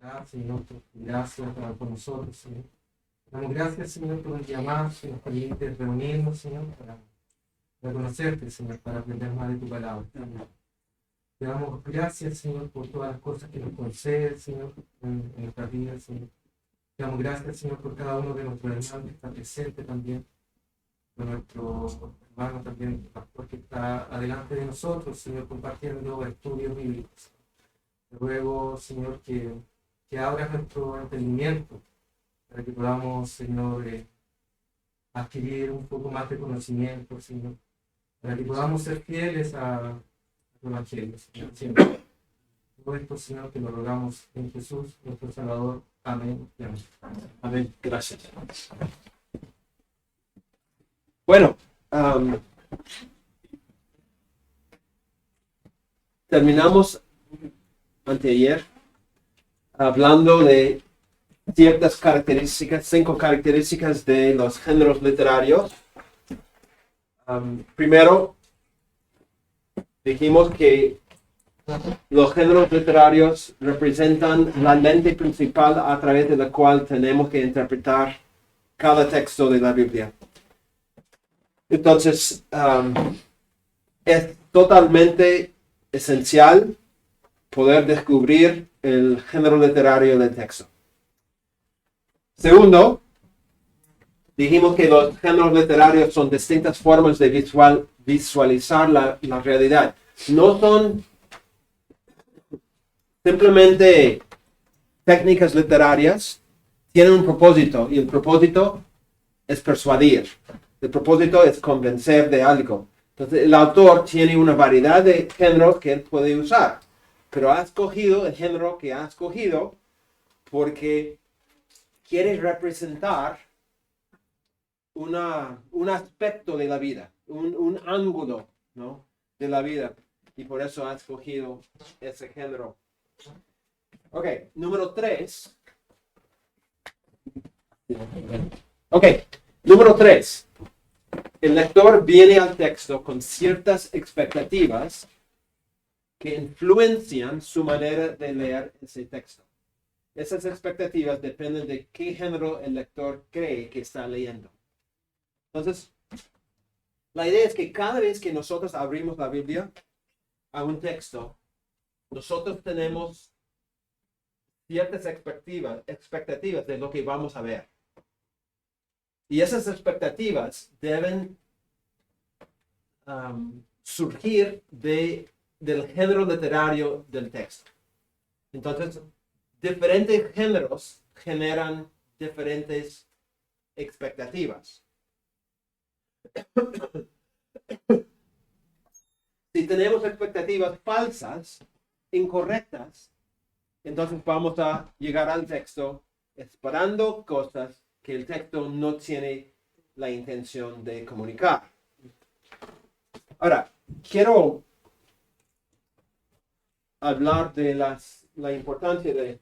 Gracias, Señor, por tu gracia para con nosotros, Señor. Damos gracias, Señor, por el llamado que nos permite reunirnos, Señor, para conocerte, Señor, para aprender más de tu palabra. Te damos gracias, Señor, por todas las cosas que nos concedes, Señor, en nuestras vidas, Señor. Te damos gracias, Señor, por cada uno de nuestros hermanos que está presente también, por nuestro hermano también, el pastor que está adelante de nosotros, Señor, compartiendo estudios bíblicos. Te ruego, Señor, que abras nuestro entendimiento para que podamos, Señor, adquirir un poco más de conocimiento, Señor, para que podamos ser fieles a tu Evangelio, Señor, siempre. Todo esto, Señor, que lo rogamos en Jesús, nuestro Salvador. Amén y amén. Amén. Gracias. Bueno, terminamos anteayer hablando de ciertas características, 5 características de los géneros literarios. Primero, dijimos que los géneros literarios representan la lente principal a través de la cual tenemos que interpretar cada texto de la Biblia. Entonces, es totalmente esencial poder descubrir el género literario del texto. Segundo, dijimos que los géneros literarios son distintas formas de visualizar la realidad. No son simplemente técnicas literarias, tienen un propósito y el propósito es persuadir. El propósito es convencer de algo. Entonces el autor tiene una variedad de géneros que él puede usar, pero ha escogido el género que ha escogido porque quiere representar un aspecto de la vida, un ángulo, ¿no?, de la vida, y por eso ha escogido ese género. Ok, número 3. Ok, número 3. El lector viene al texto con ciertas expectativas que influencian su manera de leer ese texto. Esas expectativas dependen de qué género el lector cree que está leyendo. Entonces, la idea es que cada vez que nosotros abrimos la Biblia a un texto, nosotros tenemos ciertas expectativas de lo que vamos a ver. Y esas expectativas deben surgir del género literario del texto. Entonces, diferentes géneros generan diferentes expectativas. Si tenemos expectativas falsas, incorrectas, entonces vamos a llegar al texto esperando cosas que el texto no tiene la intención de comunicar. Ahora, quiero hablar de la importancia de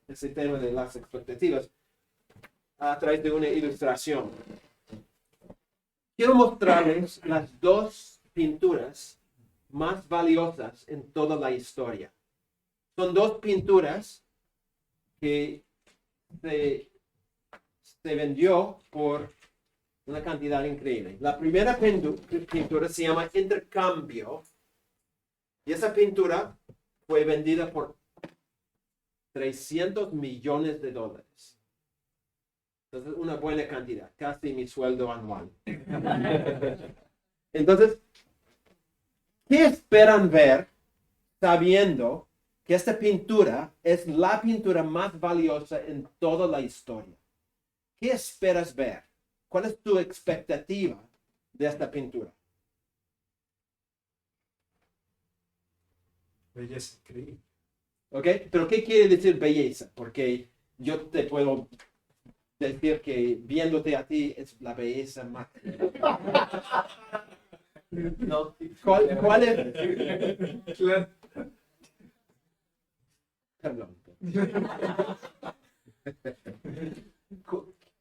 este tema de las expectativas a través de una ilustración. Quiero mostrarles las 2 pinturas más valiosas en toda la historia. Son 2 pinturas que se vendió por una cantidad increíble. La primera pintura se llama Intercambio, y esa pintura fue vendida por $300 millones. Entonces, una buena cantidad, casi mi sueldo anual. Entonces, ¿qué esperan ver sabiendo que esta pintura es la pintura más valiosa en toda la historia? ¿Qué esperas ver? ¿Cuál es tu expectativa de esta pintura? Belleza, increíble. ¿Ok? Pero ¿qué quiere decir belleza? Porque yo te puedo decir que viéndote a ti es la belleza más... No, ¿cuál es? Claro. Perdón.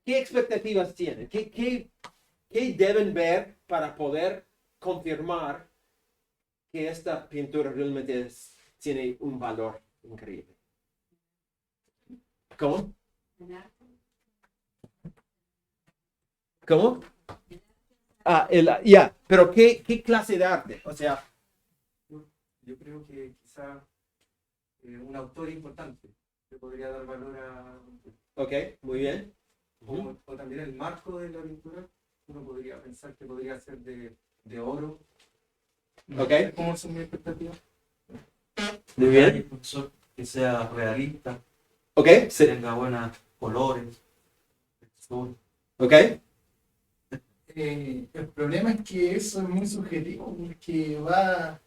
¿Qué expectativas tienen? ¿Qué deben ver para poder confirmar que esta pintura realmente tiene un valor increíble? ¿Cómo? ¿Cómo? Pero ¿qué clase de arte? O sea, Yo creo que quizá un autor importante que podría dar valor a... ok, muy bien. O también el marco de la pintura, uno podría pensar que podría ser de oro. Ok, ¿Cómo son mis expectativas? muy bien. Profesor, que sea realista, Ok, que sí, tenga buenos colores, textura. ok. El problema es que eso es muy subjetivo, porque va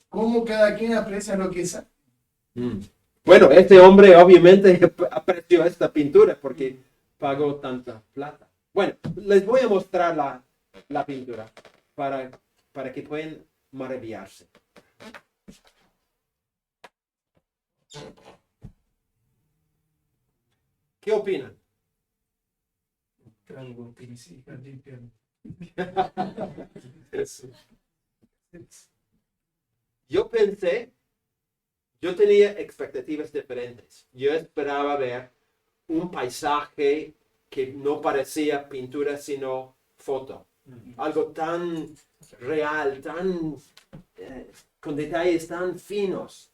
cómo cada quien aprecia lo que es. Mm. Bueno, este hombre obviamente apreció esta pintura porque pagó tanta plata. Bueno, les voy a mostrar la pintura para que puedan maravillarse. ¿Qué opinan? Algo que sí, limpio. Yo tenía expectativas diferentes. Yo esperaba ver un paisaje que no parecía pintura sino foto. Algo tan real, con detalles tan finos.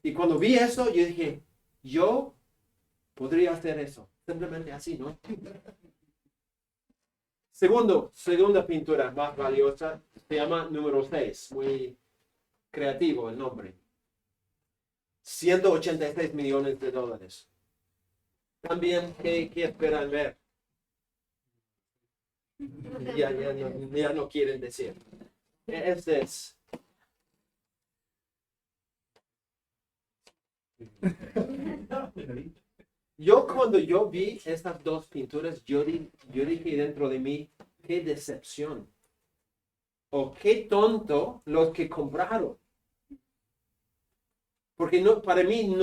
Y cuando vi eso, yo dije, yo podría hacer eso. Simplemente así, ¿no? Segunda pintura más valiosa se llama número 6. Muy creativo el nombre. 186 millones de dólares. También, ¿qué esperan ver? Ya no quieren decir. Este es. Cuando yo vi estas dos pinturas, yo dije dentro de mí, qué decepción. O qué tonto los que compraron. Porque para mí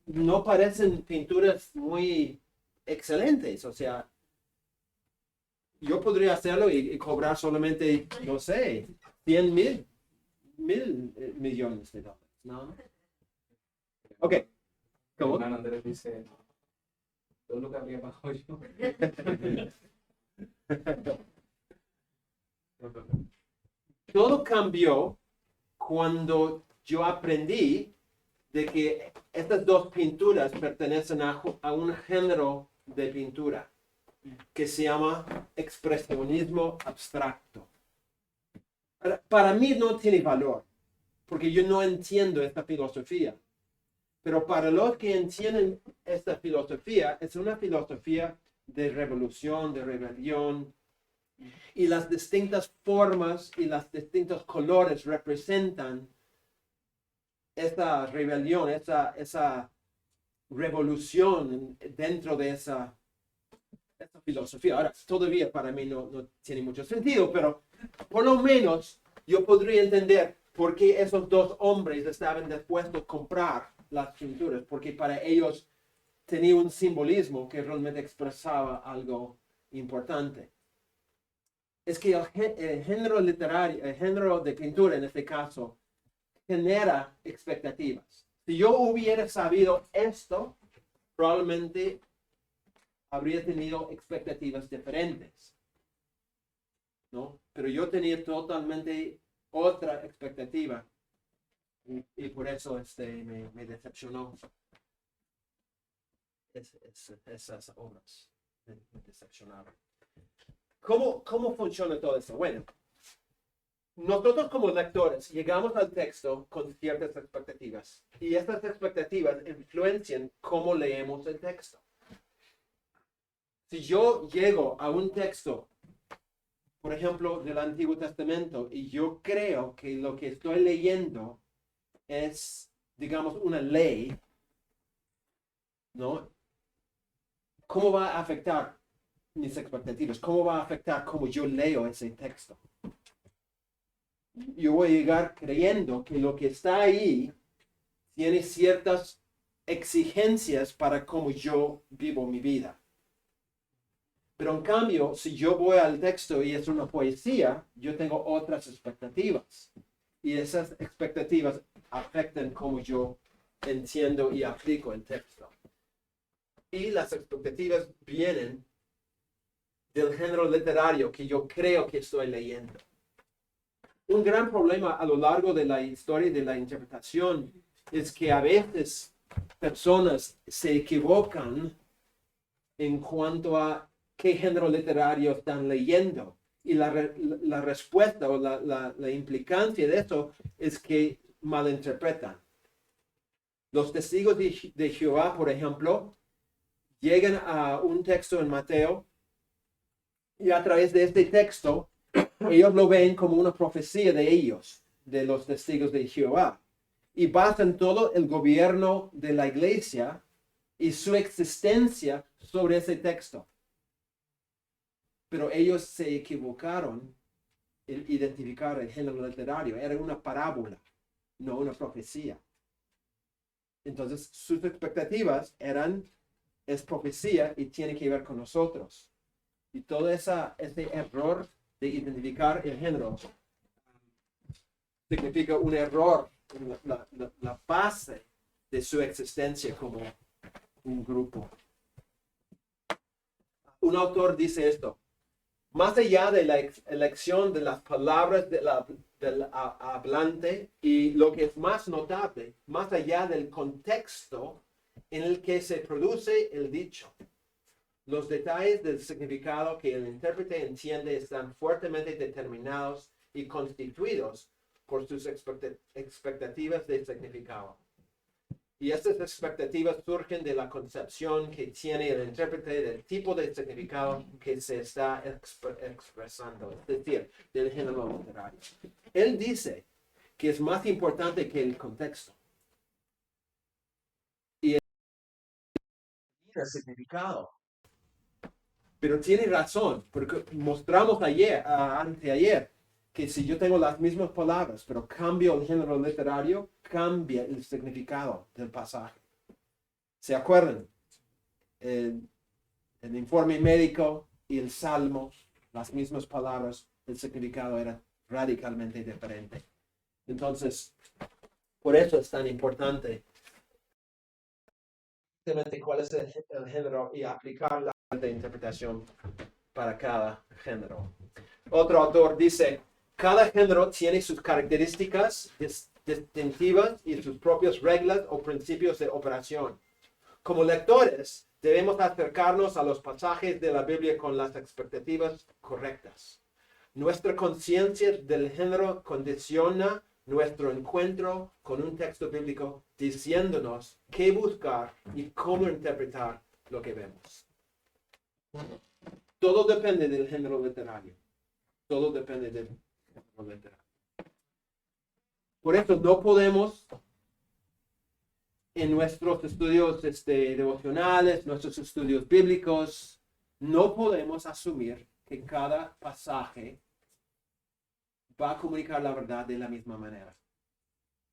no parecen pinturas muy excelentes. O sea, yo podría hacerlo y cobrar solamente, no sé, 100 mil millones de dólares. ¿No? Ok. ¿Cómo? Hermano Andrés dice, todo lo que habría bajado yo. Todo cambió cuando yo aprendí de que estas dos pinturas pertenecen a un género de pintura que se llama expresionismo abstracto. Para mí no tiene valor, porque yo no entiendo esta filosofía. Pero para los que entienden esta filosofía, es una filosofía de revolución, de rebelión, y las distintas formas y los distintos colores representan esta rebelión, esa revolución dentro de esa filosofía. Ahora, todavía para mí no tiene mucho sentido, pero por lo menos yo podría entender por qué esos dos hombres estaban dispuestos a comprar las pinturas, porque para ellos tenía un simbolismo que realmente expresaba algo importante. Es que el género literario, el género de pintura en este caso, genera expectativas. Si yo hubiera sabido esto, probablemente habría tenido expectativas diferentes, ¿no? Pero yo tenía totalmente otra expectativa y por eso me decepcionó esas obras. Me decepcionaron. ¿Cómo funciona todo esto? Bueno, nosotros como lectores llegamos al texto con ciertas expectativas y estas expectativas influencian cómo leemos el texto. Si yo llego a un texto, por ejemplo, del Antiguo Testamento, y yo creo que lo que estoy leyendo es, digamos, una ley, ¿no? ¿Cómo va a afectar mis expectativas? ¿Cómo va a afectar cómo yo leo ese texto? Yo voy a llegar creyendo que lo que está ahí tiene ciertas exigencias para cómo yo vivo mi vida. Pero en cambio, si yo voy al texto y es una poesía, yo tengo otras expectativas. Y esas expectativas afectan cómo yo entiendo y aplico el texto. y las expectativas vienen del género literario que yo creo que estoy leyendo. Un gran problema a lo largo de la historia de la interpretación es que a veces personas se equivocan en cuanto a qué género literario están leyendo. Y la respuesta o la implicancia de esto es que malinterpretan. Los testigos de Jehová, por ejemplo, llegan a un texto en Mateo y a través de este texto ellos lo ven como una profecía de ellos, de los testigos de Jehová, y basan todo el gobierno de la iglesia y su existencia sobre ese texto. Pero ellos se equivocaron en identificar el género literario. Era una parábola, no una profecía. Entonces, sus expectativas es profecía y tiene que ver con nosotros. Y todo ese error de identificar el género significa un error en la base de su existencia como un grupo. Un autor dice esto: más allá de la elección de las palabras del hablante y lo que es más notable, más allá del contexto en el que se produce el dicho, los detalles del significado que el intérprete entiende están fuertemente determinados y constituidos por sus expectativas de significado. Y estas expectativas surgen de la concepción que tiene el intérprete del tipo de significado que se está expresando, es decir, del género literario. Él dice que es más importante que el contexto. Y el significado. Pero tiene razón, porque mostramos anteayer, que si yo tengo las mismas palabras, pero cambio el género literario, cambia el significado del pasaje. ¿Se acuerdan? El informe médico y el salmo, las mismas palabras, el significado era radicalmente diferente. Entonces, por eso es tan importante cuál es el género y aplicar la interpretación para cada género. Otro autor dice: cada género tiene sus características distintivas y sus propias reglas o principios de operación. Como lectores, debemos acercarnos a los pasajes de la Biblia con las expectativas correctas. Nuestra conciencia del género condiciona nuestro encuentro con un texto bíblico, diciéndonos qué buscar y cómo interpretar lo que vemos. Todo depende del género literario. Todo depende del género literario. Por eso no podemos, en nuestros estudios devocionales, nuestros estudios bíblicos, no podemos asumir que cada pasaje va a comunicar la verdad de la misma manera.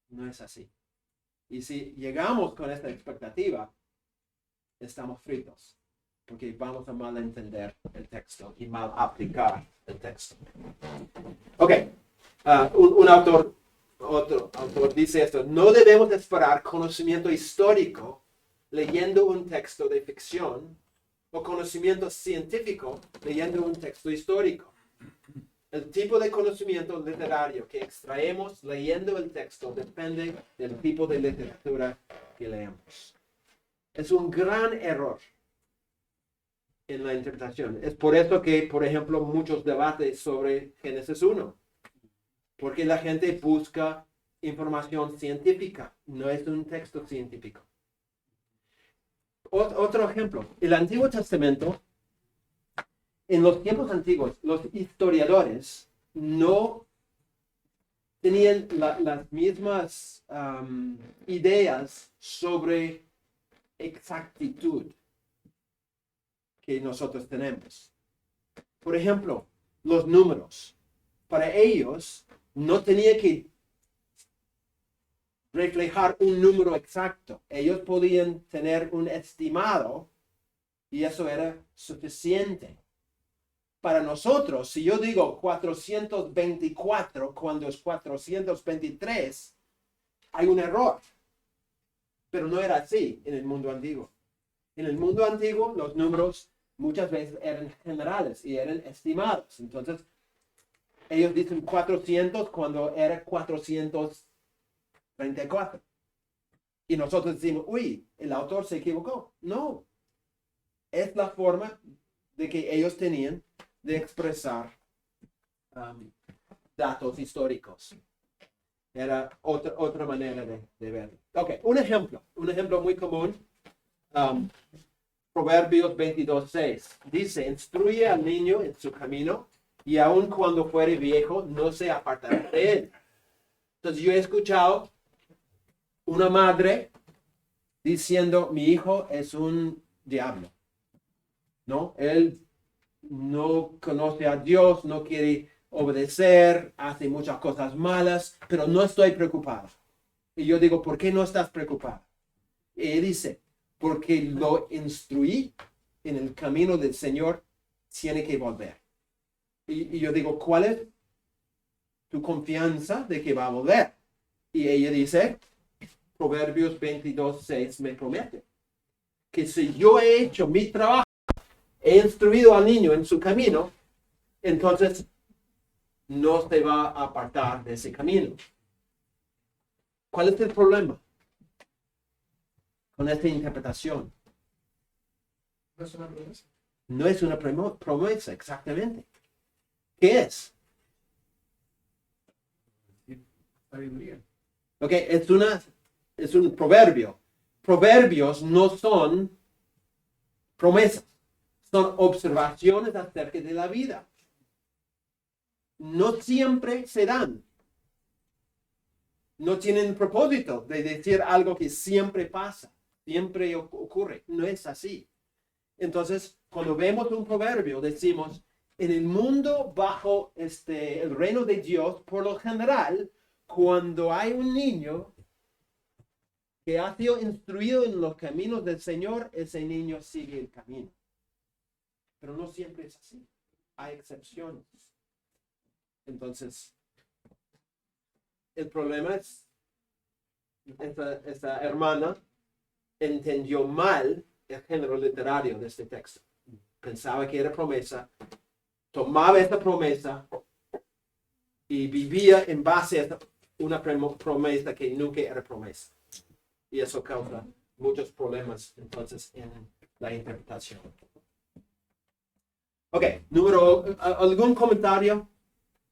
No es así. Y si llegamos con esta expectativa, estamos fritos, porque vamos a mal entender el texto y mal aplicar el texto. Ok, otro autor dice esto: no debemos esperar conocimiento histórico leyendo un texto de ficción o conocimiento científico leyendo un texto histórico. El tipo de conocimiento literario que extraemos leyendo el texto depende del tipo de literatura que leemos. Es un gran error en la interpretación. Es por eso que, por ejemplo, muchos debates sobre Génesis 1. Porque la gente busca información científica, no es un texto científico. Otro ejemplo, el Antiguo Testamento. En los tiempos antiguos, los historiadores no tenían las mismas ideas sobre exactitud que nosotros tenemos. Por ejemplo, los números. Para ellos, no tenía que reflejar un número exacto. Ellos podían tener un estimado y eso era suficiente. Para nosotros, si yo digo 424 cuando es 423, hay un error. Pero no era así en el mundo antiguo. En el mundo antiguo, los números muchas veces eran generales y eran estimados. Entonces, ellos dicen 400 cuando era 434. Y nosotros decimos, uy, el autor se equivocó. No. Es la forma de que ellos tenían de expresar datos históricos. Era otra manera de verlo. Ok, un ejemplo muy común. Proverbios 22:6 dice, instruye al niño en su camino y aun cuando fuere viejo no se apartará de él. Entonces yo he escuchado una madre diciendo, mi hijo es un diablo, ¿no? Él no conoce a Dios, no quiere obedecer, hace muchas cosas malas, pero no estoy preocupado. Y yo digo, ¿por qué no estás preocupado? Y él dice, porque lo instruí en el camino del Señor, tiene que volver. Y yo digo, ¿cuál es tu confianza de que va a volver? Y ella dice, Proverbios 22:6 me promete que si yo he hecho mi trabajo, he instruido al niño en su camino, entonces no se va a apartar de ese camino. ¿Cuál es el problema con esta interpretación? No es una promesa. No es una promesa, exactamente. ¿Qué es? Sabiduría. Ok, es un proverbio. Proverbios no son promesas, son observaciones acerca de la vida. No siempre se dan. No tienen propósito de decir algo que siempre pasa, siempre ocurre. No es así. Entonces, cuando vemos un proverbio, decimos, en el mundo bajo el reino de Dios, por lo general, cuando hay un niño que ha sido instruido en los caminos del Señor, ese niño sigue el camino. Pero no siempre es así. Hay excepciones. Entonces, el problema es, esta hermana entendió mal el género literario de este texto. Pensaba que era promesa, tomaba esta promesa y vivía en base a una promesa que nunca era promesa. Y eso causa muchos problemas entonces en la interpretación. Ok, ¿algún comentario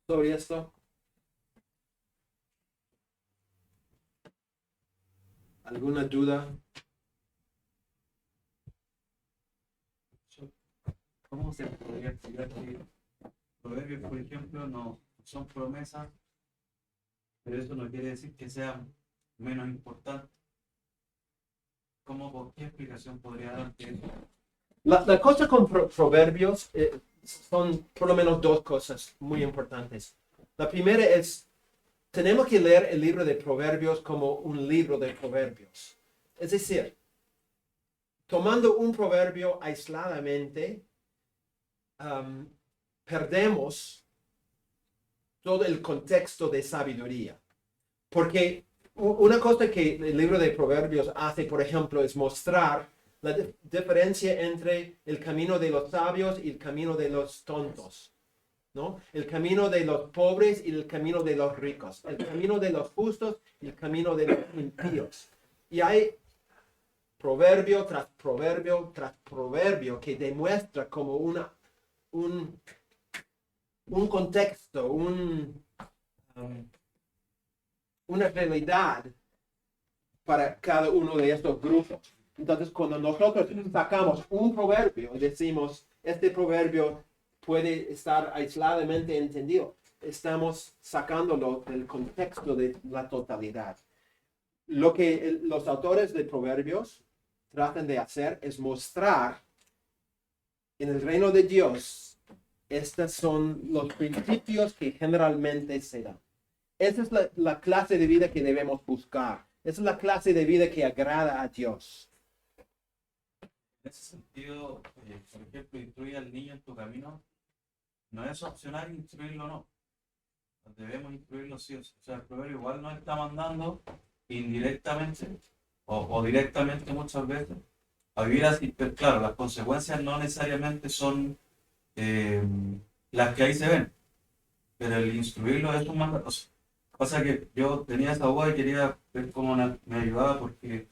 sobre esto? ¿Alguna duda? ¿Cómo se podría explicar que proverbios, por ejemplo, no son promesas, pero eso no quiere decir que sean menos importantes? ¿Por qué explicación podría darte eso? La cosa con proverbios son por lo menos dos cosas muy importantes. La primera es, tenemos que leer el libro de proverbios como un libro de proverbios. Es decir, tomando un proverbio aisladamente, perdemos todo el contexto de sabiduría. Porque una cosa que el libro de Proverbios hace, por ejemplo, es mostrar la diferencia entre el camino de los sabios y el camino de los tontos, ¿no? El camino de los pobres y el camino de los ricos. El camino de los justos y el camino de los impíos. Y hay proverbio tras proverbio tras proverbio que demuestra como un contexto, una realidad para cada uno de estos grupos. Entonces, cuando nosotros sacamos un proverbio y decimos, este proverbio puede estar aisladamente entendido, estamos sacándolo del contexto de la totalidad. Lo que los autores de proverbios tratan de hacer es mostrar en el reino de Dios, estos son los principios que generalmente se dan. Esa es la clase de vida que debemos buscar. Esa es la clase de vida que agrada a Dios. En ese sentido, por ejemplo, instruye al niño en tu camino, no es opcional instruirlo o no. Debemos instruirlo sí o sí. O sea, el proverbio igual nos está mandando indirectamente o directamente muchas veces a vivir así. Pero claro, las consecuencias no necesariamente son las que ahí se ven, pero el instruirlo es un mandato. O sea, pasa que yo tenía esa duda y quería ver cómo me ayudaba, porque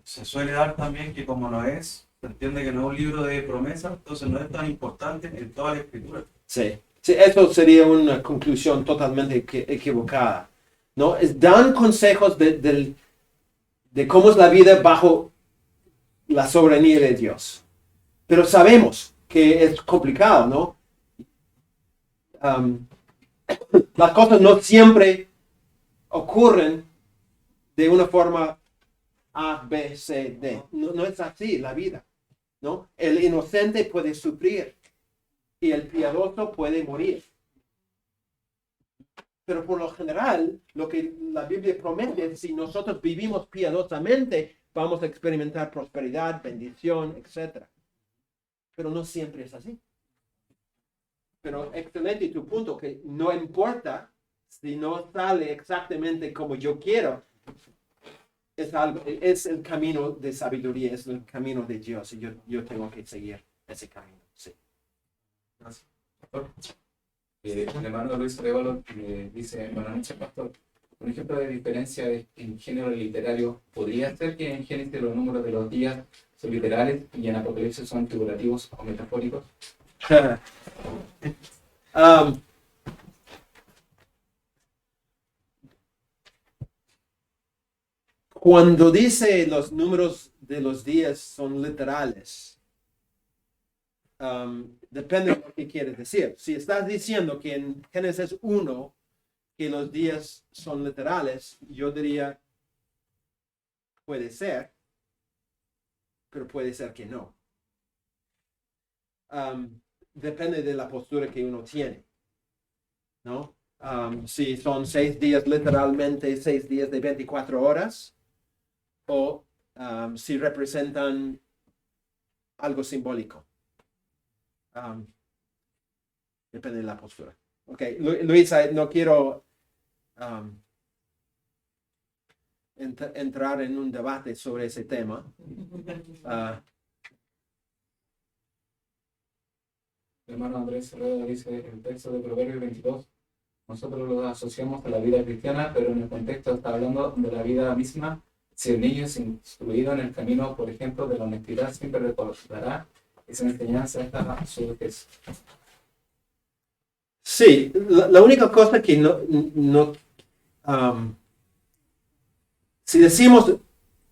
se suele dar también que como no es, se entiende que no es un libro de promesas, entonces no es tan importante en toda la escritura. Sí, sí, eso sería una conclusión totalmente equivocada, ¿no? Dan consejos de cómo es la vida bajo la soberanía de Dios. Pero sabemos que es complicado, ¿no? Las cosas no siempre ocurren de una forma A, B, C, D. No es así la vida, ¿no? El inocente puede sufrir y el piadoso puede morir. Pero por lo general, lo que la Biblia promete es si nosotros vivimos piadosamente, vamos a experimentar prosperidad, bendición, etc. Pero no siempre es así. Pero excelente tu punto, que no importa si no sale exactamente como yo quiero, es el camino de sabiduría, es el camino de Dios y yo tengo que seguir ese camino. Sí. Gracias. El hermano Luis Arevalo dice, buenas noches, pastor. Un ejemplo de diferencia en género literario podría ser que en Génesis los números de los días son literales y en Apocalipsis son figurativos o metafóricos. Cuando dice los números de los días son literales, depende de lo que quieres decir. Si estás diciendo que en Génesis 1 que los días son literales, yo diría, puede ser, pero puede ser que no. Depende de la postura que uno tiene, ¿no? Si son 6 días literalmente, 6 días de 24 horas, o si representan algo simbólico. Depende de la postura. Ok, Luisa, no quiero entrar en un debate sobre ese tema. El hermano Andrés Herrera dice, el texto de Proverbios 22, nosotros lo asociamos a la vida cristiana, pero en el contexto está hablando de la vida misma. Si el niño es instruido en el camino, por ejemplo, de la honestidad, siempre recordará esa enseñanza hasta su vejez. Sí, la única cosa que si decimos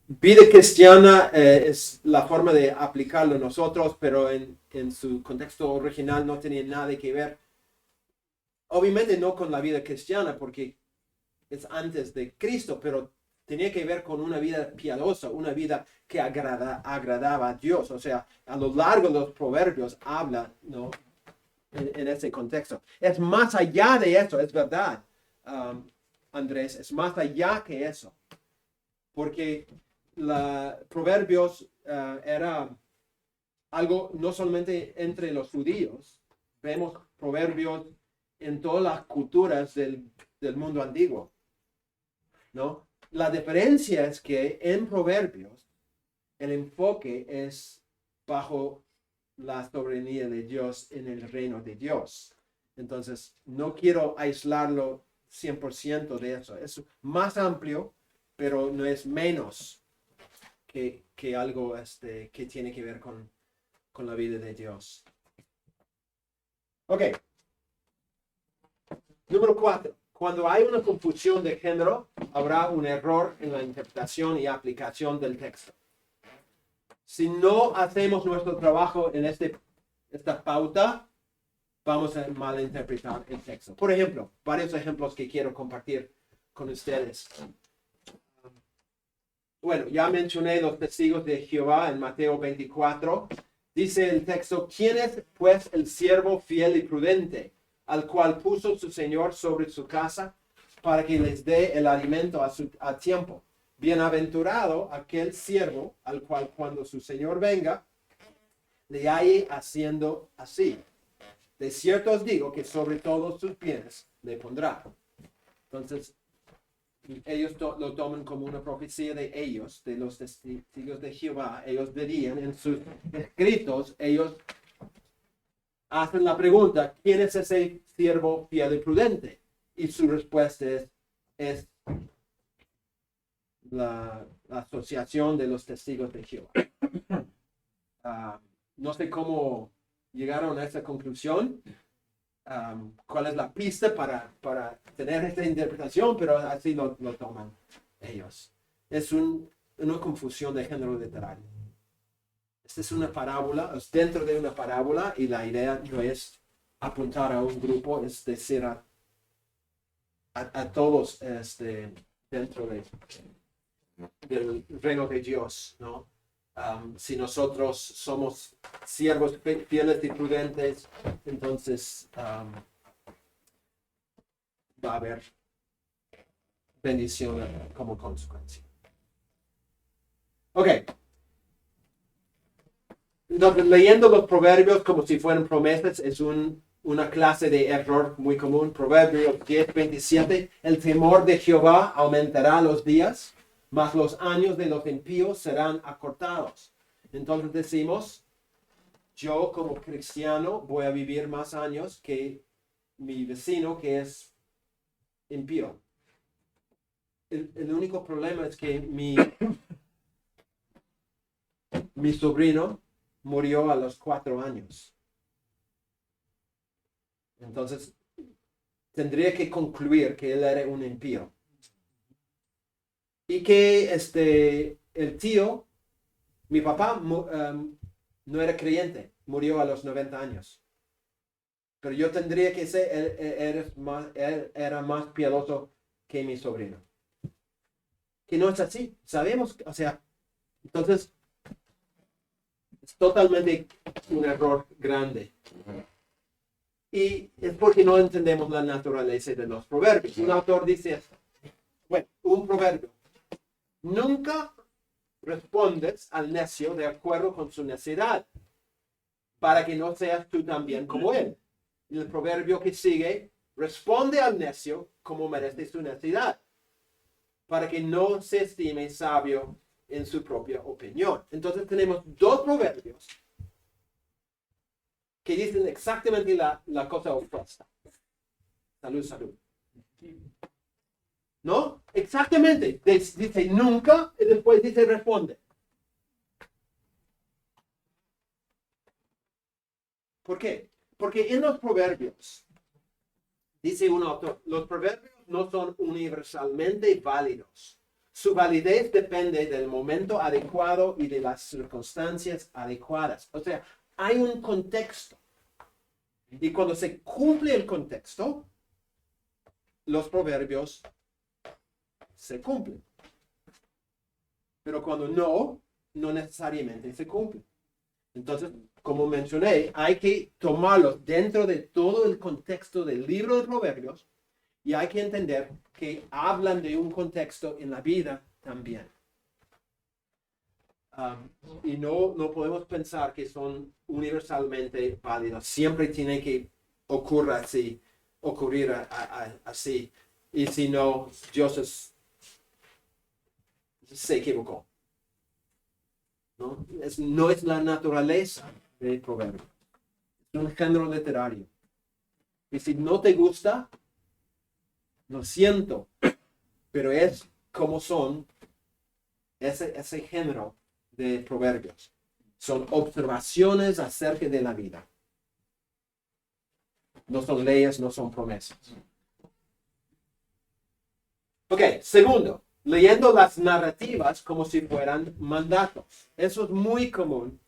vida cristiana es la forma de aplicarlo nosotros, pero en su contexto original no tenía nada que ver. Obviamente no con la vida cristiana, porque es antes de Cristo, pero tenía que ver con una vida piadosa, una vida que agradaba a Dios. O sea, a lo largo de los proverbios habla, ¿no? En ese contexto. Es más allá de eso, es verdad, Andrés, es más allá que eso. Porque Proverbios era algo no solamente entre los judíos, vemos proverbios en todas las culturas del mundo antiguo, ¿no? La diferencia es que en proverbios el enfoque es bajo la soberanía de Dios en el reino de Dios. Entonces, no quiero aislarlo 100% de eso. Es más amplio, pero no es menos que algo que tiene que ver con la vida de Dios. Ok. Número 4. Cuando hay una confusión de género, habrá un error en la interpretación y aplicación del texto. Si no hacemos nuestro trabajo en esta pauta, vamos a malinterpretar el texto. Por ejemplo, varios ejemplos que quiero compartir con ustedes. Bueno, ya mencioné los testigos de Jehová en Mateo 24. Dice el texto, ¿quién es pues el siervo fiel y prudente, al cual puso su Señor sobre su casa, para que les dé el alimento a tiempo? Bienaventurado aquel siervo al cual cuando su Señor venga, le halle haciendo así. De cierto os digo que sobre todos sus bienes le pondrá. Entonces, ellos lo toman como una profecía de ellos, de los testigos de Jehová. Ellos dirían en sus escritos, ellos hacen la pregunta, ¿quién es ese siervo fiel y prudente? Y su respuesta es la asociación de los testigos de Jehová. No sé cómo llegaron a esa conclusión, cuál es la pista para tener esta interpretación, pero así lo toman ellos. Es una confusión de género literario. Esta es una parábola, es dentro de una parábola, y la idea no es apuntar a un grupo, es decir a todos dentro del reino de Dios, ¿no? Si nosotros somos siervos fieles y prudentes, entonces va a haber bendición como consecuencia. Ok. Entonces, leyendo los proverbios como si fueran promesas es una clase de error muy común. Proverbios 10:27, el temor de Jehová aumentará los días, mas los años de los impíos serán acortados. Entonces decimos, yo como cristiano voy a vivir más años que mi vecino que es impío. El único problema es que mi sobrino murió a los 4 años. Entonces, tendría que concluir que él era un impío. Y que el tío, mi papá, no era creyente, murió a los 90 años. Pero yo tendría que ser, él era más piadoso que mi sobrino. Que no es así, sabemos, o sea, entonces, es totalmente un error grande. Y es porque no entendemos la naturaleza de los proverbios. Un autor dice, bueno, un proverbio. Nunca respondes al necio de acuerdo con su necedad, para que no seas tú también como él. Y el proverbio que sigue, responde al necio como merece su necedad, para que no se estime sabio en su propia opinión. Entonces tenemos 2 proverbios que dicen exactamente la cosa opuesta. Salud, salud. ¿No? Exactamente. Dice nunca y después dice responde. ¿Por qué? Porque en los proverbios, dice un autor, los proverbios no son universalmente válidos. Su validez depende del momento adecuado y de las circunstancias adecuadas. O sea, hay un contexto. Y cuando se cumple el contexto, los proverbios se cumplen. Pero cuando no necesariamente se cumplen. Entonces, como mencioné, hay que tomarlos dentro de todo el contexto del libro de Proverbios y hay que entender que hablan de un contexto en la vida también. Y no podemos pensar que son universalmente válidos. Siempre tiene que ocurrir así. Y si no, Dios se equivocó. No es la naturaleza del proverbio. Es un género literario. Y si no te gusta, lo siento, pero es como son ese género de proverbios. Son observaciones acerca de la vida. No son leyes, no son promesas. Ok, segundo, leyendo las narrativas como si fueran mandatos. Eso es muy común.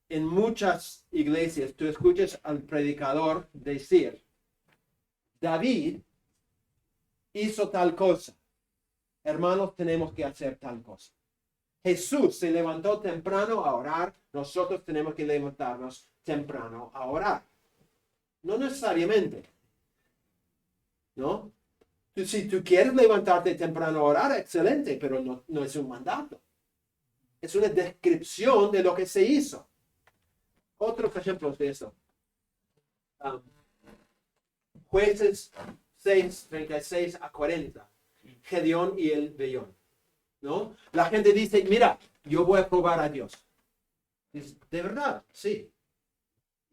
En muchas iglesias tú escuchas al predicador decir, David hizo tal cosa. Hermanos, tenemos que hacer tal cosa. Jesús se levantó temprano a orar. Nosotros tenemos que levantarnos temprano a orar. No necesariamente. ¿No? Si tú quieres levantarte temprano a orar, excelente, pero no es un mandato. Es una descripción de lo que se hizo. Otros ejemplos de eso. Jueces 6, 36 a 40. Gedeón y el vellón, ¿no? La gente dice, mira, yo voy a probar a Dios. Dice, ¿de verdad? Sí.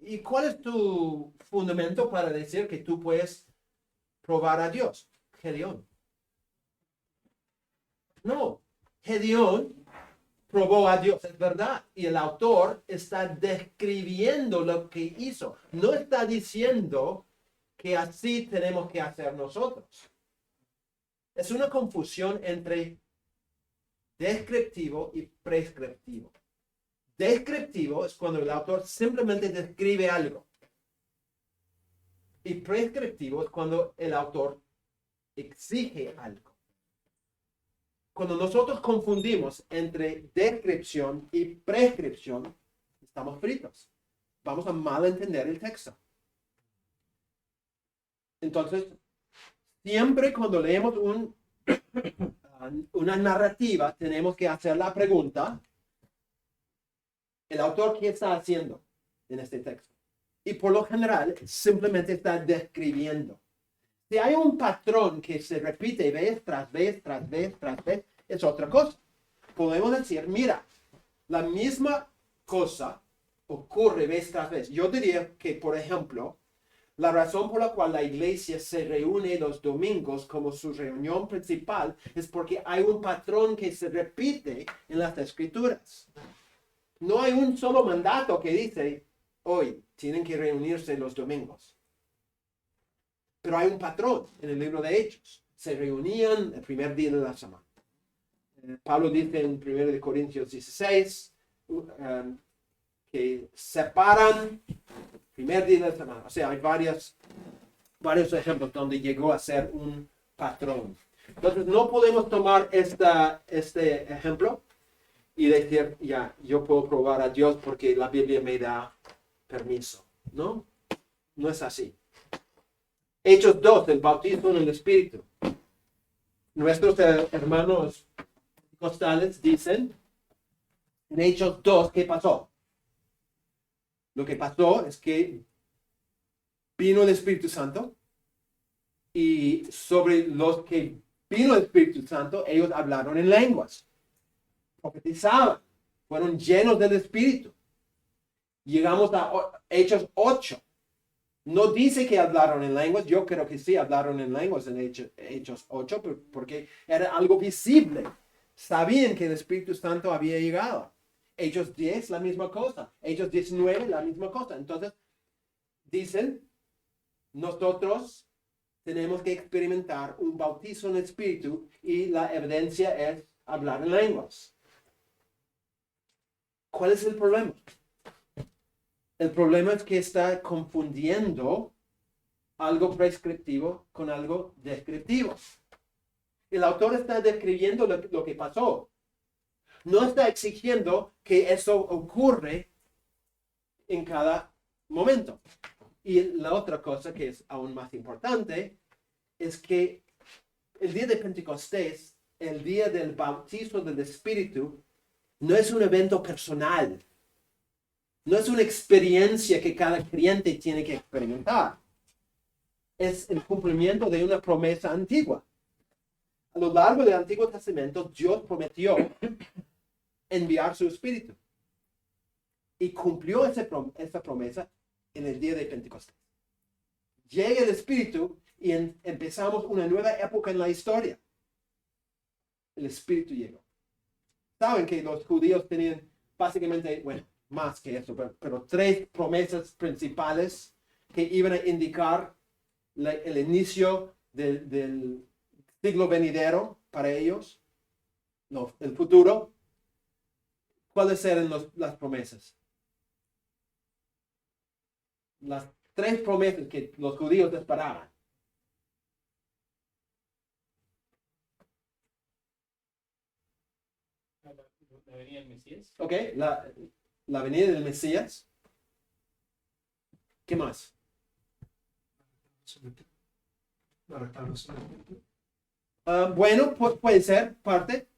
¿Y cuál es tu fundamento para decir que tú puedes probar a Dios? Gedeón. No, Gedeón probó a Dios, es verdad. Y el autor está describiendo lo que hizo. No está diciendo que así tenemos que hacer nosotros. Es una confusión entre descriptivo y prescriptivo. Descriptivo es cuando el autor simplemente describe algo. Y prescriptivo es cuando el autor exige algo. Cuando nosotros confundimos entre descripción y prescripción, estamos fritos. Vamos a malentender el texto. Entonces, siempre cuando leemos una narrativa, tenemos que hacer la pregunta, ¿el autor qué está haciendo en este texto? Y por lo general, simplemente está describiendo. Si hay un patrón que se repite vez tras vez, tras vez, tras vez, es otra cosa. Podemos decir, mira, la misma cosa ocurre vez tras vez. Yo diría que, por ejemplo, la razón por la cual la iglesia se reúne los domingos como su reunión principal es porque hay un patrón que se repite en las escrituras. No hay un solo mandato que dice, hoy tienen que reunirse los domingos. Pero hay un patrón en el libro de Hechos. Se reunían el primer día de la semana. Pablo dice en 1 Corintios 16 que separan el primer día de la semana. O sea, hay varios ejemplos donde llegó a ser un patrón. Entonces, no podemos tomar este ejemplo y decir, ya, yo puedo probar a Dios porque la Biblia me da permiso. No, no es así. Hechos 2, el bautismo en el Espíritu. Nuestros hermanos costales dicen, en Hechos 2, ¿qué pasó? Lo que pasó es que vino el Espíritu Santo y sobre los que vino el Espíritu Santo, ellos hablaron en lenguas, profetizaban, fueron llenos del Espíritu. Llegamos a Hechos 8. No dice que hablaron en lenguas, yo creo que sí hablaron en lenguas en Hechos 8, porque era algo visible. Sabían que el Espíritu Santo había llegado. Hechos 10, la misma cosa. Hechos 19, la misma cosa. Entonces, dicen, nosotros tenemos que experimentar un bautizo en el Espíritu y la evidencia es hablar en lenguas. ¿Cuál es el problema? El problema es que está confundiendo algo prescriptivo con algo descriptivo. El autor está describiendo lo que pasó. No está exigiendo que eso ocurre en cada momento. Y la otra cosa que es aún más importante es que el día de Pentecostés, el día del bautizo del Espíritu, no es un evento personal. No es una experiencia que cada creyente tiene que experimentar. Es el cumplimiento de una promesa antigua. A lo largo del Antiguo Testamento, Dios prometió enviar su Espíritu. Y cumplió esa promesa en el día de Pentecostés. Llega el Espíritu y empezamos una nueva época en la historia. El Espíritu llegó. Saben que los judíos tenían básicamente, bueno, más que eso, pero 3 promesas principales que iban a indicar el inicio del siglo venidero para ellos, no, el futuro. ¿Cuáles eran las promesas? Las 3 promesas que los judíos esperaban. La venida del Mesías. Ok, la venida del Mesías. ¿Qué más? La restauración. Bueno, puede ser parte,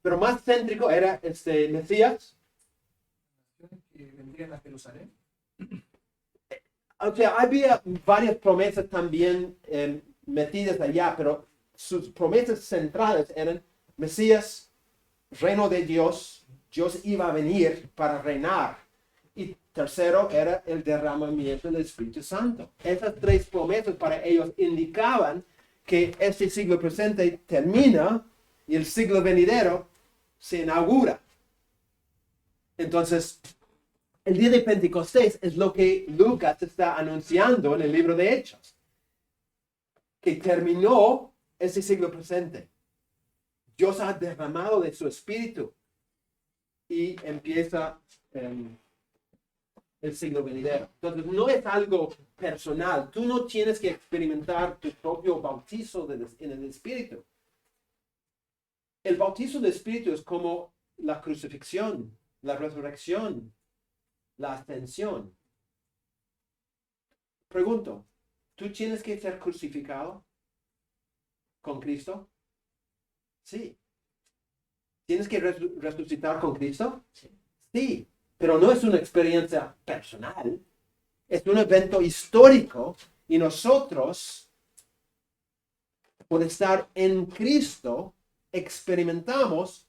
pero más céntrico era Mesías. Que vendrían a Jerusalén. O sea, había varias promesas también metidas allá, pero sus promesas centrales eran Mesías, reino de Dios, Dios iba a venir para reinar. Y tercero era el derramamiento del Espíritu Santo. Esas tres promesas para ellos indicaban que este siglo presente termina y el siglo venidero se inaugura. Entonces, el día de Pentecostés es lo que Lucas está anunciando en el libro de Hechos, que terminó ese siglo presente. Dios ha derramado de su espíritu y empieza el siglo venidero. Entonces, no es algo personal. Tú no tienes que experimentar tu propio bautizo en el espíritu. El bautizo del espíritu es como la crucifixión, la resurrección, la ascensión. Pregunto, ¿tú tienes que ser crucificado con Cristo? Sí. ¿Tienes que resucitar con Cristo? Sí. Pero no es una experiencia personal. Es un evento histórico y nosotros, por estar en Cristo, experimentamos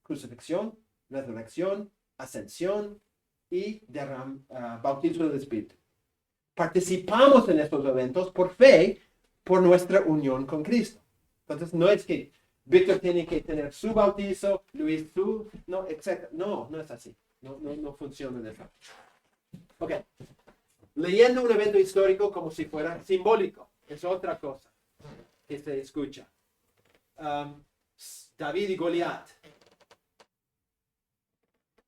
crucifixión, resurrección, ascensión y bautismo del Espíritu. Participamos en estos eventos por fe, por nuestra unión con Cristo. Entonces, no es que Víctor tiene que tener su bautizo, Luis su, no, etc. No, no es así. No funciona de esa. Ok. Leyendo un evento histórico como si fuera simbólico. Es otra cosa que se escucha. David y Goliat.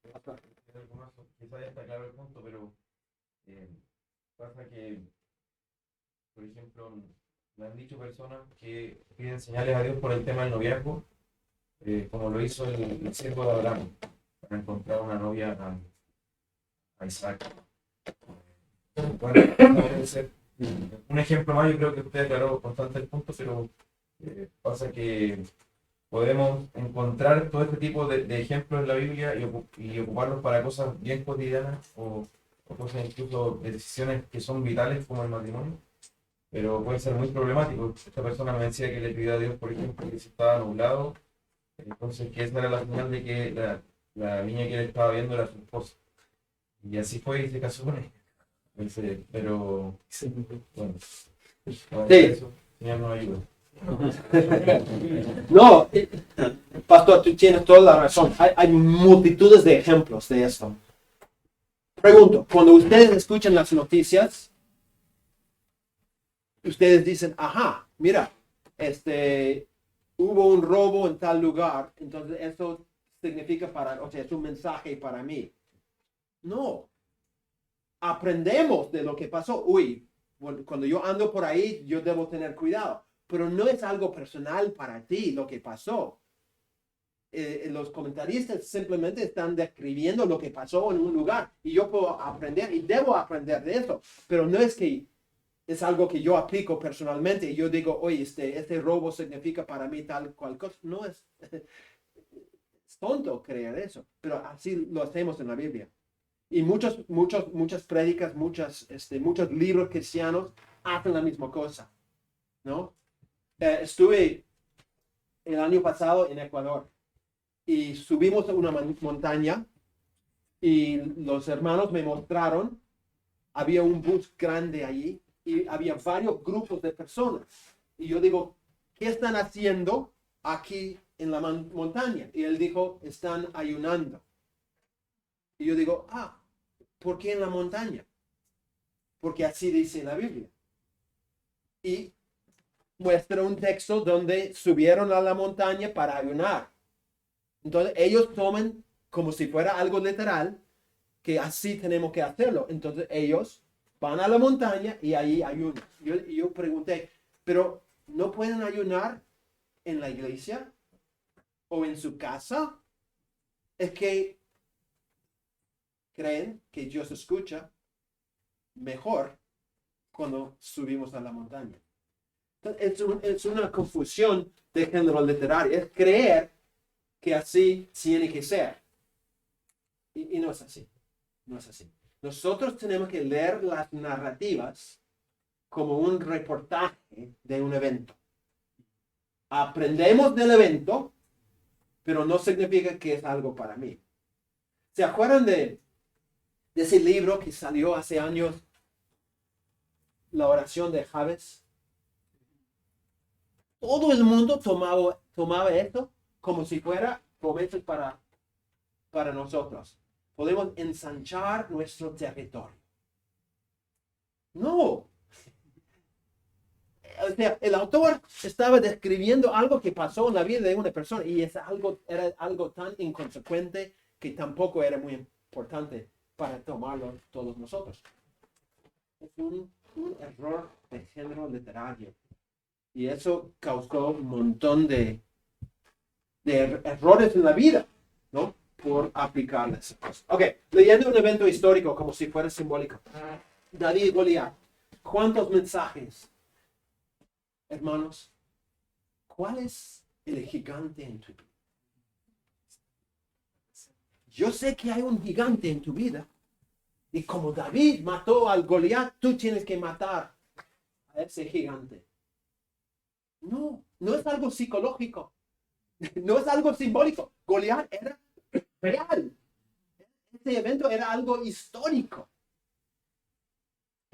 Quizá ya está claro el punto, pero pasa que, por ejemplo, me han dicho personas que piden señales a Dios por el tema del noviazgo, como lo hizo el siervo de Abraham, para encontrar una novia a Isaac. Bueno, puede ser un ejemplo más. Yo creo que usted aclaró bastante el punto, pero pasa que podemos encontrar todo este tipo de ejemplos en la Biblia y ocuparlos para cosas bien cotidianas o cosas, incluso decisiones que son vitales como el matrimonio, pero puede ser muy problemático. Esta persona me decía que le pidió a Dios, por ejemplo, que se estaba nublado, entonces que esa era la señal de que la niña que él estaba viendo era su esposa. Y así fue y se casó con ella. Pero, bueno, eso, Señor nos ayuda. No, pastor, tú tienes toda la razón. Hay multitudes de ejemplos de esto. Pregunto, cuando ustedes escuchan las noticias, ustedes dicen, ajá, mira, hubo un robo en tal lugar, entonces eso significa es un mensaje para mí. No. Aprendemos de lo que pasó. Uy, cuando yo ando por ahí, yo debo tener cuidado. Pero no es algo personal para ti lo que pasó. Los comentaristas simplemente están describiendo lo que pasó en un lugar. Y yo puedo aprender y debo aprender de eso. Pero no es que es algo que yo aplico personalmente y yo digo, oye, este robo significa para mí tal cual cosa. No es, es tonto creer eso. Pero así lo hacemos en la Biblia. Y muchas prédicas, muchos libros cristianos hacen la misma cosa, ¿no? Estuve el año pasado en Ecuador y subimos a una montaña y los hermanos me mostraron, había un bus grande allí y había varios grupos de personas. Y yo digo, ¿qué están haciendo aquí en la montaña? Y él dijo, están ayunando. Y yo digo, ¿por qué en la montaña? Porque así dice la Biblia. Y muestra un texto donde subieron a la montaña para ayunar. Entonces ellos toman como si fuera algo literal, que así tenemos que hacerlo. Entonces ellos van a la montaña y ahí ayunan. Yo pregunté, ¿pero no pueden ayunar en la iglesia o en su casa? Es que creen que Dios escucha mejor cuando subimos a la montaña. Entonces, es una confusión de género literario. Es creer que así tiene que ser. Y no es así. No es así. Nosotros tenemos que leer las narrativas como un reportaje de un evento. aprendemos del evento, pero no significa que es algo para mí. ¿Se acuerdan de ese libro que salió hace años, La oración de Jabez? Todo el mundo tomaba esto como si fuera promesas para nosotros. Podemos ensanchar nuestro territorio. No. O sea, el autor estaba describiendo algo que pasó en la vida de una persona y era algo tan inconsecuente que tampoco era muy importante para tomarlo todos nosotros. Es un error de género literario. Y eso causó un montón de errores en la vida, ¿no? Por aplicar esas cosas. Ok, leyendo un evento histórico como si fuera simbólico. David y Goliat. ¿Cuántos mensajes? Hermanos, ¿cuál es el gigante en tu vida? Yo sé que hay un gigante en tu vida. Y como David mató al Goliat, tú tienes que matar a ese gigante. No, no es algo psicológico. No es algo simbólico. Goliat era real. Este evento era algo histórico.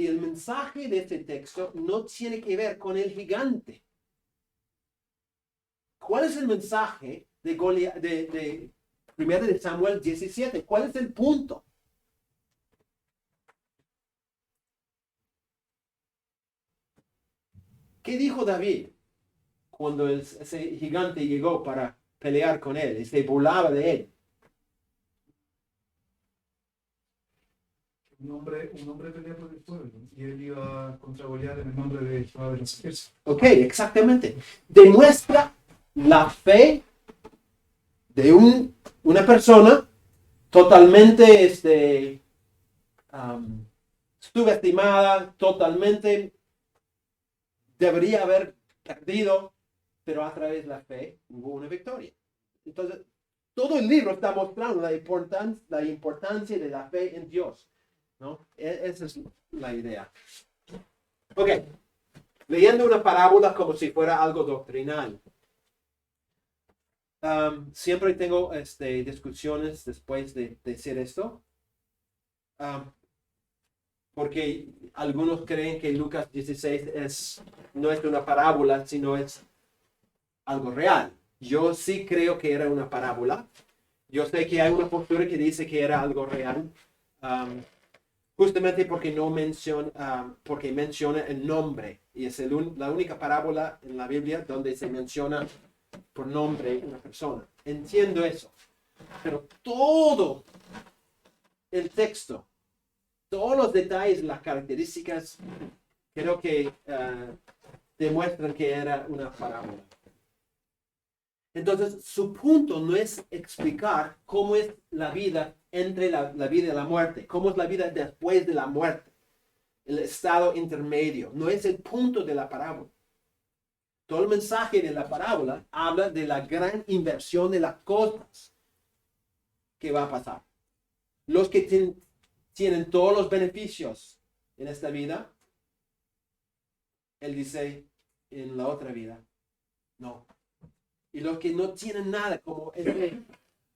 Y el mensaje de este texto no tiene que ver con el gigante. ¿Cuál es el mensaje de Goliat, de 1 Samuel 17? ¿Cuál es el punto? ¿Qué dijo David cuando ese gigante llegó para pelear con él y se burlaba de él? Un hombre pelea por el pueblo y él iba contra Goliat en el nombre de Jehová de los ejércitos. Ok, exactamente. Demuestra la fe de una persona totalmente subestimada, totalmente debería haber perdido, pero a través de la fe hubo una victoria. Entonces, todo el libro está mostrando la importancia de la fe en Dios, ¿no? Esa es la idea. Ok, leyendo una parábola como si fuera algo doctrinal. Siempre tengo discusiones después de decir esto. Porque algunos creen que Lucas 16 no es una parábola, sino es algo real. Yo sí creo que era una parábola. Yo sé que hay una postura que dice que era algo real. Justamente porque porque menciona el nombre. Y es la única parábola en la Biblia donde se menciona por nombre una persona. Entiendo eso. Pero todo el texto, todos los detalles, las características, creo que demuestran que era una parábola. Entonces, su punto no es explicar cómo es la vida entre la vida y la muerte, cómo es la vida después de la muerte, el estado intermedio. No es el punto de la parábola. Todo el mensaje de la parábola habla de la gran inversión de las cosas que va a pasar. Los que tienen todos los beneficios en esta vida, él dice en la otra vida, no. Y los que no tienen nada, como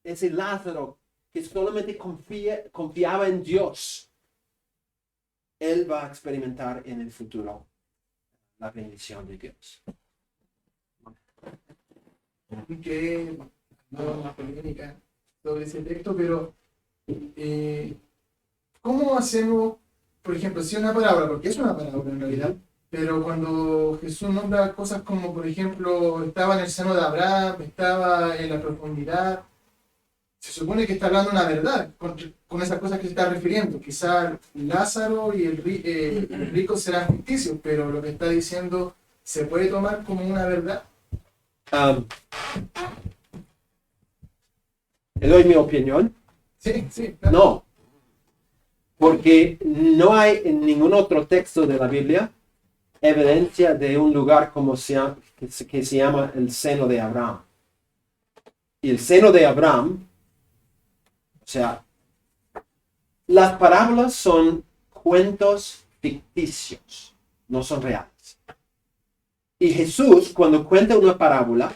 ese Lázaro que solamente confiaba en Dios, él va a experimentar en el futuro la bendición de Dios. Que no una polémica sobre ese texto, pero ¿cómo hacemos, por ejemplo, si una parábola, porque es una parábola en realidad, pero cuando Jesús nombra cosas como, por ejemplo, estaba en el seno de Abraham, estaba en la profundidad, se supone que está hablando una verdad con esas cosas que se está refiriendo. Quizá Lázaro y el rico serán ficticios, pero lo que está diciendo se puede tomar como una verdad. ¿Le doy mi opinión? Sí, sí, claro. No, porque no hay en ningún otro texto de la Biblia evidencia de un lugar que se llama el seno de Abraham. Y el seno de Abraham, o sea, las parábolas son cuentos ficticios, no son reales. Y Jesús, cuando cuenta una parábola,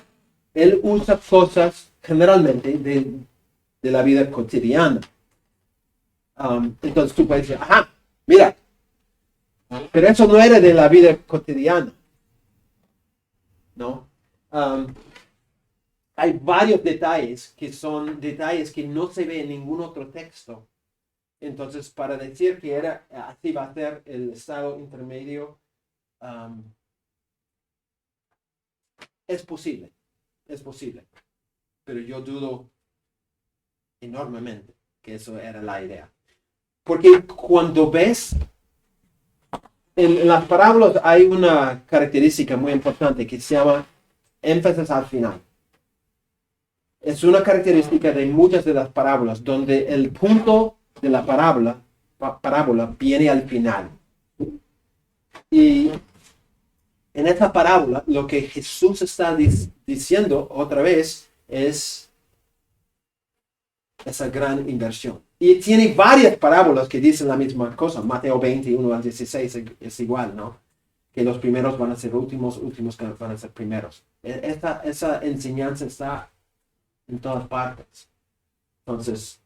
él usa cosas generalmente de la vida cotidiana. Entonces tú puedes decir, ajá, mira, pero eso no era de la vida cotidiana, ¿no? Hay varios detalles que son detalles que no se ve en ningún otro texto. Entonces, para decir que así va a ser el estado intermedio, es posible, pero yo dudo enormemente que eso era la idea. Porque cuando ves, en las parábolas hay una característica muy importante que se llama énfasis al final. Es una característica de muchas de las parábolas donde el punto de la parábola viene al final. Y en esta parábola lo que Jesús está diciendo otra vez es esa gran inversión. Y tiene varias parábolas que dicen la misma cosa. Mateo 21 al 16 es igual, ¿no? Que los primeros van a ser últimos, últimos van a ser primeros. Esa enseñanza está en todas partes. Entonces,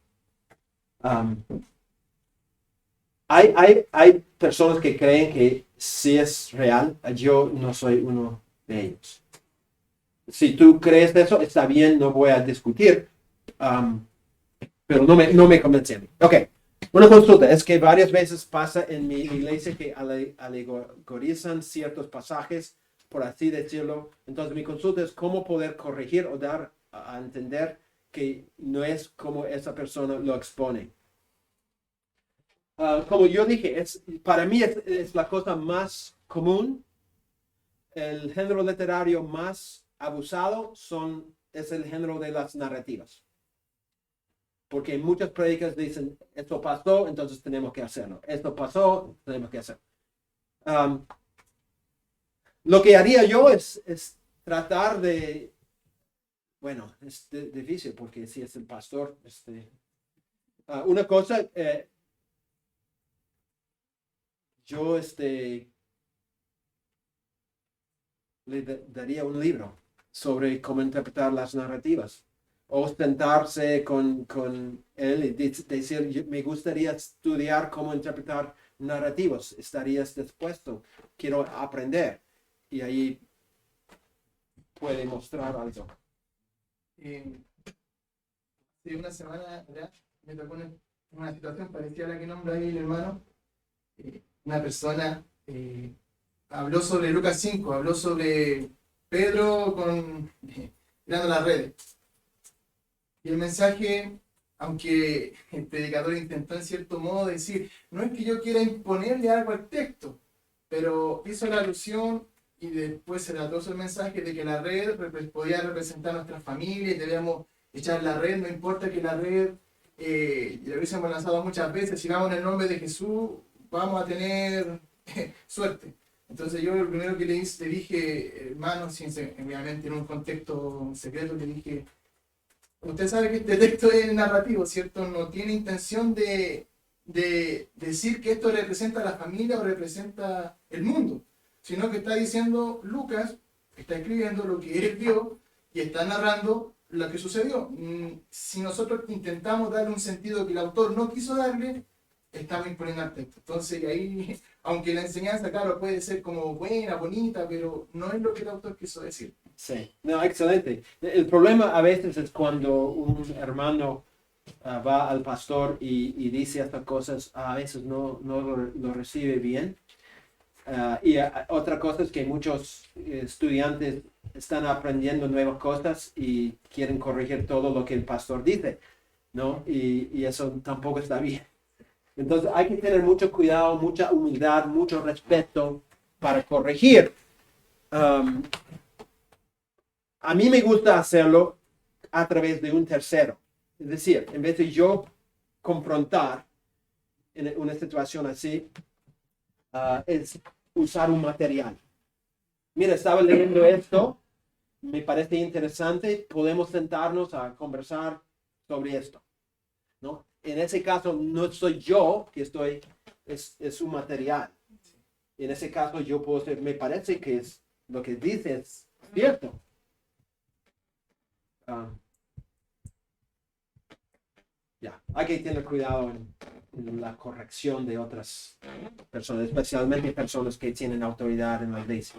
hay personas que creen que sí es real. Yo no soy uno de ellos. Si tú crees eso, está bien, no voy a discutir. Pero no me convence a mí. Ok, una consulta. Es que varias veces pasa en mi iglesia que alegorizan ciertos pasajes, por así decirlo. Entonces mi consulta es cómo poder corregir o dar a entender que no es como esa persona lo expone. Como yo dije, para mí es la cosa más común. El género literario más abusado es el género de las narrativas. Porque muchas prédicas dicen, esto pasó, entonces tenemos que hacerlo. Esto pasó, tenemos que hacerlo. Lo que haría yo es tratar de... Bueno, es difícil porque si es el pastor. Una cosa, yo le daría un libro sobre cómo interpretar las narrativas. O sentarse con él y decir, me gustaría estudiar cómo interpretar narrativas. ¿Estarías dispuesto? Quiero aprender. Y ahí puede mostrar algo. Hace una semana ya me tocó una situación parecida a la que nombra ahí el hermano. Una persona habló sobre Lucas 5, habló sobre Pedro tirando las redes. Y el mensaje, aunque el predicador intentó en cierto modo decir, no es que yo quiera imponerle algo al texto, pero hizo la alusión y después se trató el mensaje de que la red podía representar a nuestra familia y debíamos echar la red, no importa que la red lo hubiésemos lanzado muchas veces, si vamos en el nombre de Jesús, vamos a tener suerte. Entonces yo lo primero que le dije, hermano, obviamente en un contexto secreto, le dije, usted sabe que este texto es narrativo, ¿cierto? No tiene intención de decir que esto representa a la familia o representa el mundo, sino que está diciendo Lucas, está escribiendo lo que él vio y está narrando lo que sucedió. Si nosotros intentamos darle un sentido que el autor no quiso darle, estamos imponiendo al texto. Entonces ahí, aunque la enseñanza, claro, puede ser como buena, bonita, pero no es lo que el autor quiso decir. Sí, no, excelente. El problema a veces es cuando un hermano va al pastor y dice estas cosas, a veces no lo recibe bien. Y otra cosa es que muchos estudiantes están aprendiendo nuevas cosas y quieren corregir todo lo que el pastor dice, ¿no? Y eso tampoco está bien. Entonces hay que tener mucho cuidado, mucha humildad, mucho respeto para corregir. A mí me gusta hacerlo a través de un tercero. Es decir, en vez de yo confrontar en una situación así, es usar un material. Mira, estaba leyendo esto, me parece interesante, podemos sentarnos a conversar sobre esto, ¿no? En ese caso no soy yo que es un material. En ese caso yo puedo decir, me parece que es lo que dice es cierto. Hay que tener cuidado en la corrección de otras personas, especialmente personas que tienen autoridad en la iglesia.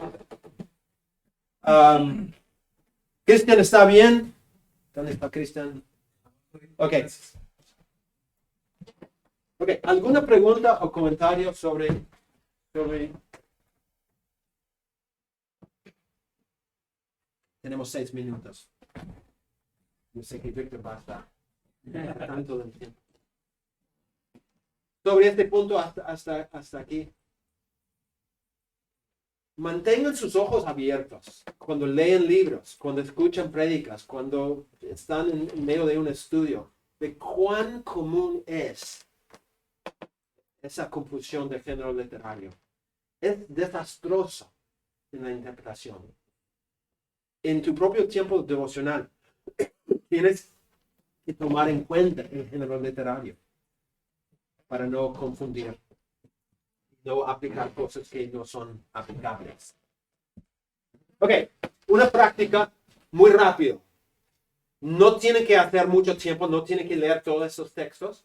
¿Cristian está bien? ¿Dónde está Cristian? Ok. ¿Alguna pregunta o comentario sobre... Tenemos 6 minutos. Yo sé que Víctor va a estar tanto del tiempo. Sobre este punto hasta aquí. Mantengan sus ojos abiertos cuando leen libros, cuando escuchan prédicas, cuando están en medio de un estudio, de cuán común es esa confusión de género literario. Es desastroso en la interpretación. En tu propio tiempo devocional, tienes que tomar en cuenta el género literario para no confundir, no aplicar cosas que no son aplicables. Ok, una práctica muy rápido. No tiene que hacer mucho tiempo, no tiene que leer todos esos textos.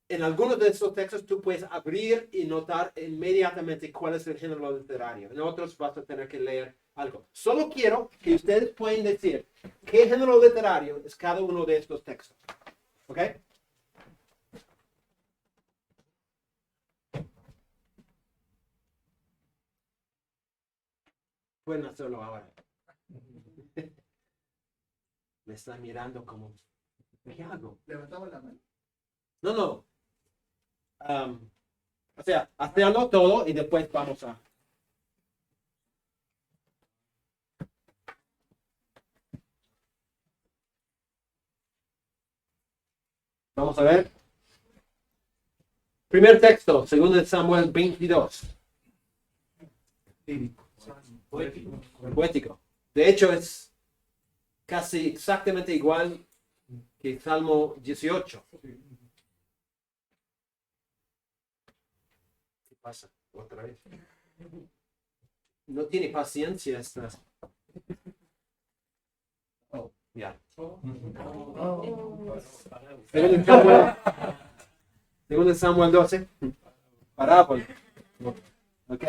En algunos de esos textos tú puedes abrir y notar inmediatamente cuál es el género literario. En otros vas a tener que leer algo. Solo quiero que ustedes puedan decir qué género literario es cada uno de estos textos. ¿Ok? Pueden hacerlo ahora. Me están mirando como, ¿qué hago? Levantamos la mano. No. O sea, hacerlo todo y después vamos a... Vamos a ver. Primer texto, 2 Samuel 22. Poético. De hecho, es casi exactamente igual que Salmo 18. ¿Qué pasa? Otra vez. No tiene paciencia esta. Oh, ya. Segundo Samuel 12. Parábola. Ok.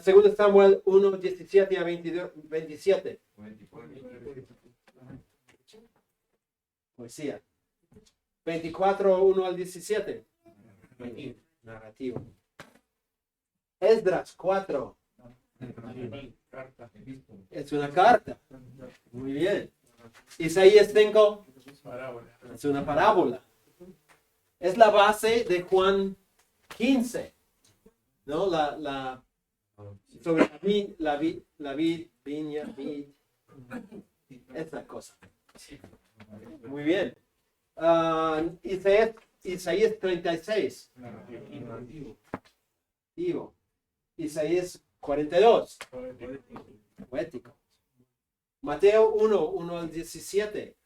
Segundo Samuel 1, 17 a 27. Poesía. 24, 1 al 17. Narrativo. Esdras 4. Es una carta. Muy bien. Isaías 5. Es una parábola. Es la base de Juan 15. ¿No? Sobre la viña, esa cosa. Muy bien. Isaías 36. Narrativo. Isaías 42. Poético. Mateo 1, 1 al 17.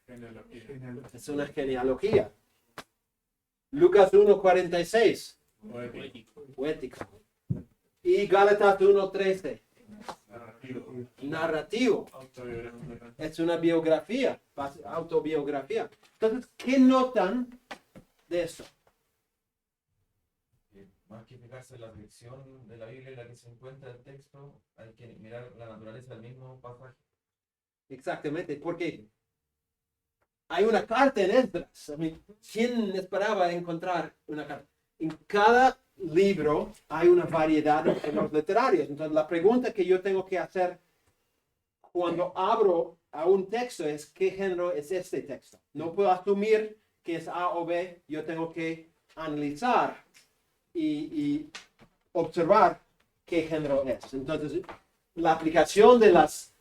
Es una genealogía. Lucas 1, 46. Poético. Y Gálatas 1, 13. Narrativo. Es una biografía, autobiografía. Entonces, ¿qué notan de eso? Más que fijarse en la lección de la Biblia en la que se encuentra el texto, hay que mirar la naturaleza del mismo pasaje. Exactamente, porque hay una carta en Esdras. ¿Quién esperaba encontrar una carta? En cada libro hay una variedad de géneros literarios. Entonces, la pregunta que yo tengo que hacer cuando abro a un texto es, ¿qué género es este texto? No puedo asumir que es A o B. Yo tengo que analizar y observar qué género es. Entonces, la aplicación de las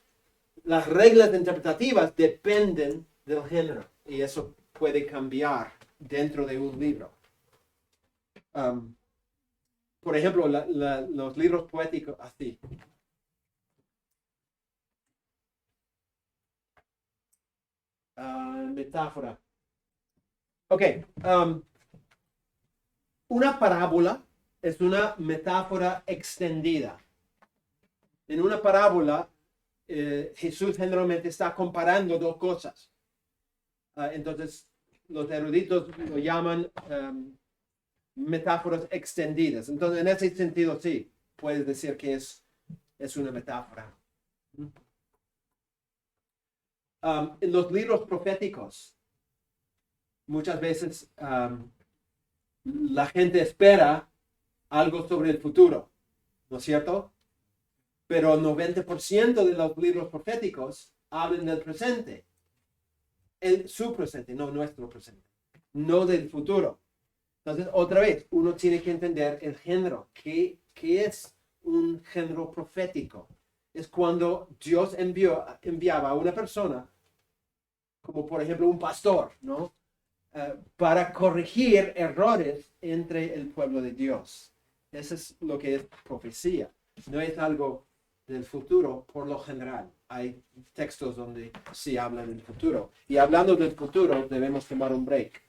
reglas interpretativas dependen del género y eso puede cambiar dentro de un libro. Por ejemplo, los libros poéticos así. Metáfora. Ok. Una parábola es una metáfora extendida. En una parábola, Jesús generalmente está comparando dos cosas. Entonces, los eruditos lo llaman metáforas extendidas. Entonces, en ese sentido, sí, puedes decir que es una metáfora. En los libros proféticos, muchas veces la gente espera algo sobre el futuro, ¿no es cierto? Pero el 90% de los libros proféticos hablan del presente. Su presente, no nuestro presente. No del futuro. Entonces, otra vez, uno tiene que entender el género. ¿Qué es un género profético? Es cuando Dios enviaba a una persona, como por ejemplo un pastor, ¿no? Para corregir errores entre el pueblo de Dios. Eso es lo que es profecía. No es algo del futuro por lo general. Hay textos donde sí hablan del futuro. Y hablando del futuro, debemos tomar un break.